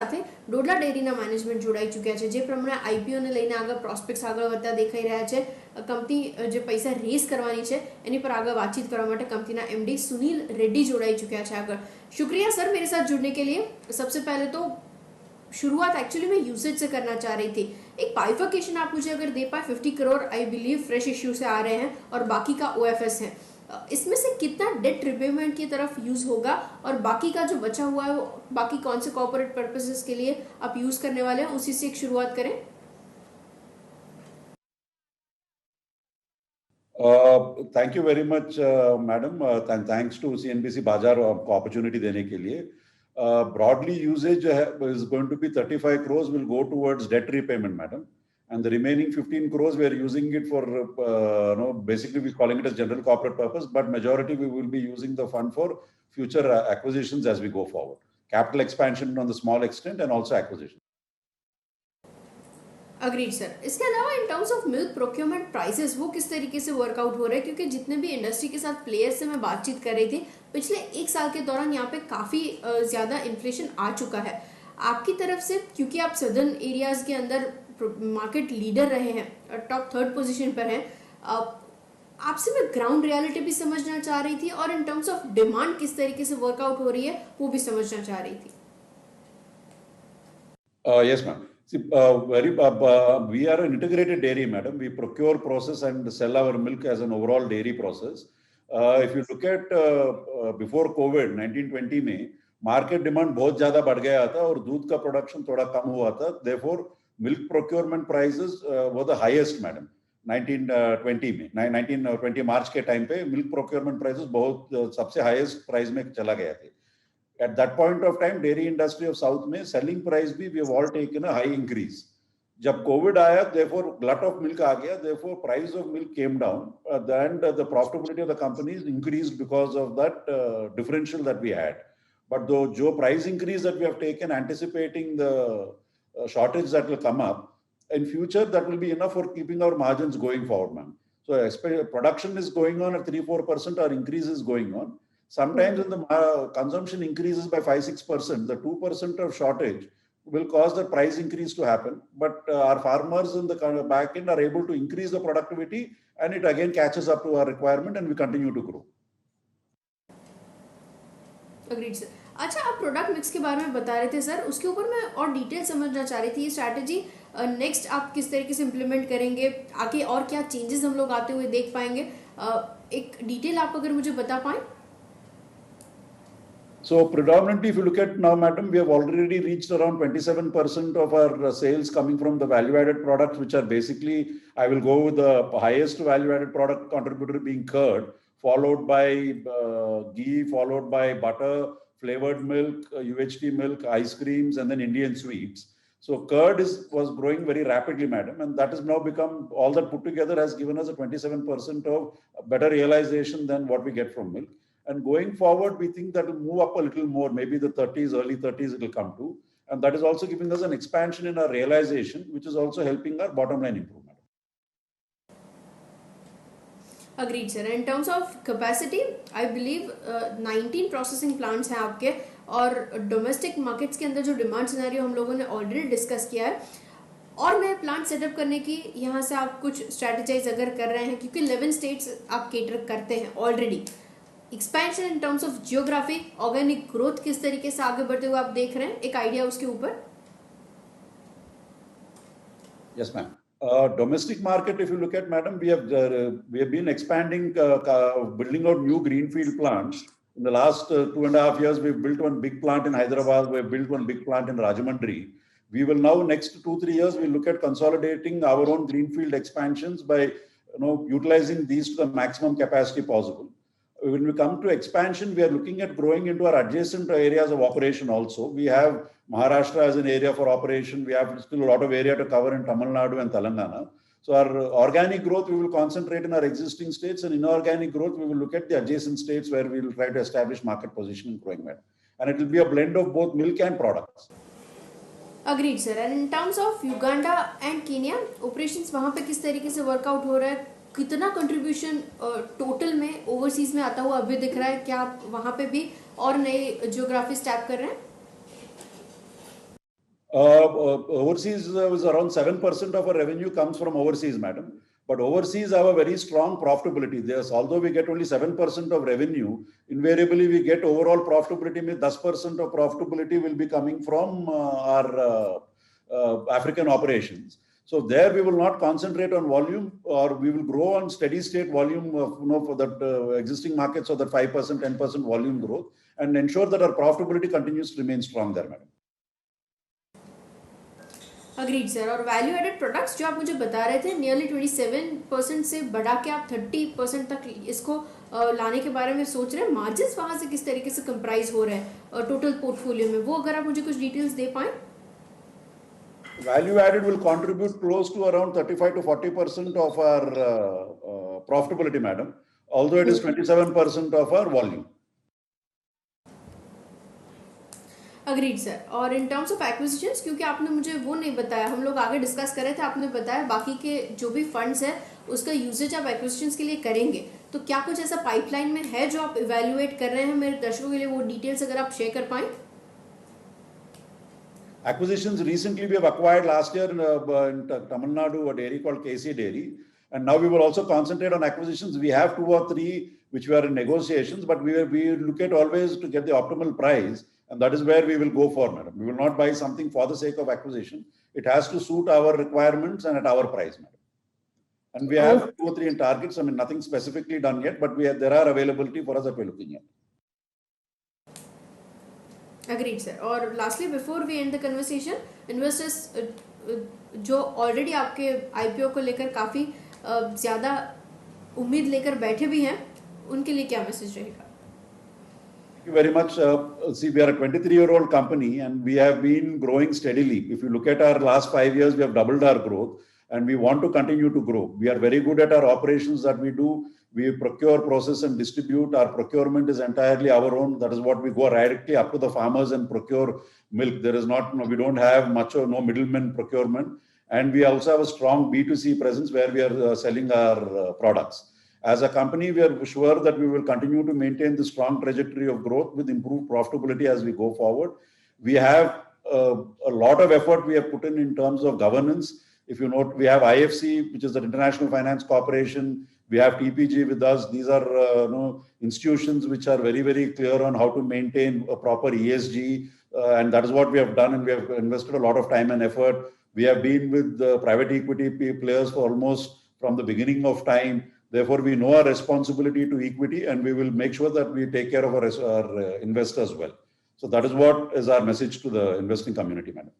સાથે ડોડલા ડેરીના મેનેજમેન્ટ જોડાઈ ચૂક્યા છે, જે પ્રમાણે આઈપીઓને લઈને આગળ પ્રોસ્પેક્ટ્સ આગળ વધતા દેખાઈ રહ્યા છે. કંપની જે પૈસા રેઝ કરવાની છે એની पर आगे बातचीत करने માટે कंपनी एमडी सुनील रेड्डी जोड़ाई चुके हैं आगे. शुक्रिया सर मेरे साथ जुड़ने के लिए. सबसे पहले तो शुरुआत एक्चुअली मैं यूसेज से करना चाह रही थी. एक बाइफर्केशन आप मुझे अगर दे पाए. 50 crore I believe fresh issue से आ रहे हैं और बाकी का ओएफएस है. इसमें से कितना डेट रिपेमेंट की तरफ यूज होगा और बाकी का जो बचा हुआ है वो बाकी कौन से कॉर्पोरेट पर्पसेस के लिए आप यूज करने वाले हैं, उसी से एक शुरुआत करें. Thank you very much madam. Thanks to CNBC Bazaar को अपॉर्चुनिटी देने के लिए. Broadly uses is going to be 35 crores will go towards debt repayment, madam. And the remaining 15 crores we are using it for basically we're calling it as general corporate purpose, but majority we will be using the fund for future acquisitions as we go forward. Capital expansion on the small extent and also acquisition. Agreed sir. इसके अलावा in terms of milk procurement prices वो किस तरीके से workout हो रहे हैं, क्योंकि जितने भी इंडस्ट्री के साथ प्लेयर्स से मैं बातचीत कर रही थी पिछले एक साल के दौरान यहाँ पे काफ़ी ज़्यादा इन्फ्लेशन आ चुका है. आपकी तरफ से, क्योंकि आप सदर्न एरियाज के अंदर मार्केट लीडर रहे हैं, टॉप 3rd पोजीशन पर हैं, आपसे मैं ग्राउंड रियलिटी भी समझना चाह रही थी और इन टर्म्स ऑफ डिमांड किस तरीके से वर्कआउट हो रही है वो भी समझना चाह रही थी. Yes, ma'am. See, we are an integrated dairy, madam. We procure, process, and sell our milk as an overall dairy process. If you look at before COVID 1920 में मार्केट डिमांड बहुत ज्यादा बढ़ गया था और दूध का प्रोडक्शन थोड़ा कम हुआ था. Therefore, milk procurement prices were the highest, madam. 1920 में 1920 मार्च के टाइम पे मिल्क प्रोक्योरमेंट प्राइसेस बहुत सबसे हाईएस्ट प्राइस में चला गया थे. At that point of time, dairy industry of South में selling price भी we have all taken a high increase. जब COVID आया, therefore glut of milk आ गया, therefore price of milk came down, and the profitability of the companies increased because of that differential that we had. But though जो price increase that we have taken, anticipating the shortage that will come up in future, that will be enough for keeping our margins going forward, ma'am. So production is going on at 3-4%, our increase is going on. Sometimes when the consumption increases by 5-6%, the 2% of shortage will cause the price increase to happen. But our farmers in the back end are able to increase the productivity, and it again catches up to our requirement, and we continue to grow. Agreed, sir. अच्छा, आप product mix के बारे में बता रहे थे sir, उसके ऊपर मैं और डिटेल समझना चाह रही थी. ये स्ट्रैटेजी नेक्स्ट आप किस तरीके से इम्प्लीमेंट करेंगे, आगे और क्या चेंजेस हम लोग आते हुए देख पाएंगे, एक डिटेल आप अगर मुझे बता पाएं. So predominantly, if you look at now, madam, we have already reached around 27% of our sales coming from the value-added products, which are basically, I will go with the highest value-added product contributor being curd, followed by ghee, followed by butter, flavored milk, UHT milk, ice creams, and then Indian sweets. So curd was growing very rapidly, madam, and that has now become, all that put together has given us a 27% of better realization than what we get from milk. And going forward, we think that will move up a little more, maybe the 30s, early 30s it will come to. And that is also giving us an expansion in our realization, which is also helping our bottom line improvement. Agreed, sir. In terms of capacity, I believe 19 processing plants हैं आपके, और domestic markets के अंदर जो demand scenario हम लोगों ने already discuss किया है, और नए प्लांट सेटअप करने की यहाँ से आप कुछ स्ट्रैटेजाइज अगर कर रहे हैं, क्योंकि 11 स्टेट्स आप केटर करते हैं already. Expansion in terms of geography, organic growth किस तरीके से आगे बढ़ते हुए आप देख रहे हैं, एक आइडिया उसके ऊपर. Yes, ma'am. Domestic market, if you look at, madam, we have been expanding, building out new greenfield plants. In the last 2.5 years, we've built one big plant in Hyderabad. We've built one big plant in Rajahmundry. We will now, next 2-3 years, we'll look at consolidating our own greenfield expansions by utilizing these to the maximum capacity possible. When we come to expansion, we are looking at growing into our adjacent areas of operation also. We have Maharashtra as an area for operation. We have still a lot of area to cover in Tamil Nadu and Telangana. So our organic growth, we will concentrate in our existing states, and inorganic growth, we will look at the adjacent states where we will try to establish market position in growing that. And it will be a blend of both milk and products. Agreed, sir. And in terms of Uganda and Kenya, operations वहाँ पे किस तरीके से workout हो रहा है, कितना contribution total में ओवरसीज में आता हुआ अभी दिख रहा है, क्या आप वहाँ पे भी और नए ज्योग्राफी स्टैप कर रहे हैं? Overseas is around 7% of our revenue comes from overseas, madam. But overseas have a very strong profitability. There's, although we get only 7% of revenue, invariably we get overall profitability. Means 10% of profitability will be coming from our African operations. So there we will not concentrate on volume, or we will grow on steady state volume of, for that existing markets, or that 5%, 10% volume growth, and ensure that our profitability continues to remain strong there, madam. Agreed sir. और value added products जो आप मुझे बता रहे थे, nearly 27% से बढ़ा के आप 30% तक इसको लाने के बारे में सोच रहे हैं. मार्जिन्स वहाँ से किस तरीके से कंप्राइज हो रहे हैं टोटल पोर्टफोलियो में, वो अगर आप मुझे कुछ डिटेल्स दे पाएं. Value added will contribute close to around 35 to 40% of our profitability, madam, although it is 27% of our volume. Agreed sir. और इन टर्म्स ऑफ एक्विजिशंस, क्योंकि आपने मुझे वो नहीं बताया, हम लोग आगे डिस्कस कर रहे थे, आपने बताया बाकी के जो भी फंड्स है उसका यूजेज आप एक्विजिशंस के लिए करेंगे, तो क्या कुछ ऐसा पाइपलाइन में है जो आप इवेल्युएट कर रहे हैं मेरे दर्शकों के लिए, वो डिटेल्स अगर आप शेयर कर पाएं. Acquisitions, recently we have acquired last year in Tamil Nadu a dairy called KC Dairy, and now we will also concentrate on acquisitions. We have 2 or 3 which we are in negotiations, but we look at always to get the optimal price, and that is where we will go for, madam. We will not buy something for the sake of acquisition. It has to suit our requirements and at our price, madam. And we have 2 or 3 in targets. I mean, nothing specifically done yet, but there are availability for us that we're looking at. Agreed sir. और lastly before we end the conversation, investors जो already आपके IPO को लेकर काफ़ी ज़्यादा उम्मीद लेकर बैठे भी हैं, उनके लिए क्या मैसेज रहेगा? Thank you very much. See, we are a 23-year-old company and we have been growing steadily. If you look at our last 5 years, we have doubled our growth and we want to continue to grow. We are very good at our operations that we do. We procure, process and distribute. Our procurement is entirely our own. That is what we go directly up to the farmers and procure milk. There is not, we don't have much or no middleman procurement. And we also have a strong B2C presence where we are selling our products. As a company, we are sure that we will continue to maintain the strong trajectory of growth with improved profitability as we go forward. We have a lot of effort we have put in terms of governance. If you note, we have IFC, which is the International Finance Corporation. We have TPG with us. These are institutions which are very, very clear on how to maintain a proper ESG. And that is what we have done. And we have invested a lot of time and effort. We have been with the private equity players for almost from the beginning of time. Therefore, we know our responsibility to equity and we will make sure that we take care of our investors well. So that is what is our message to the investing community, madam.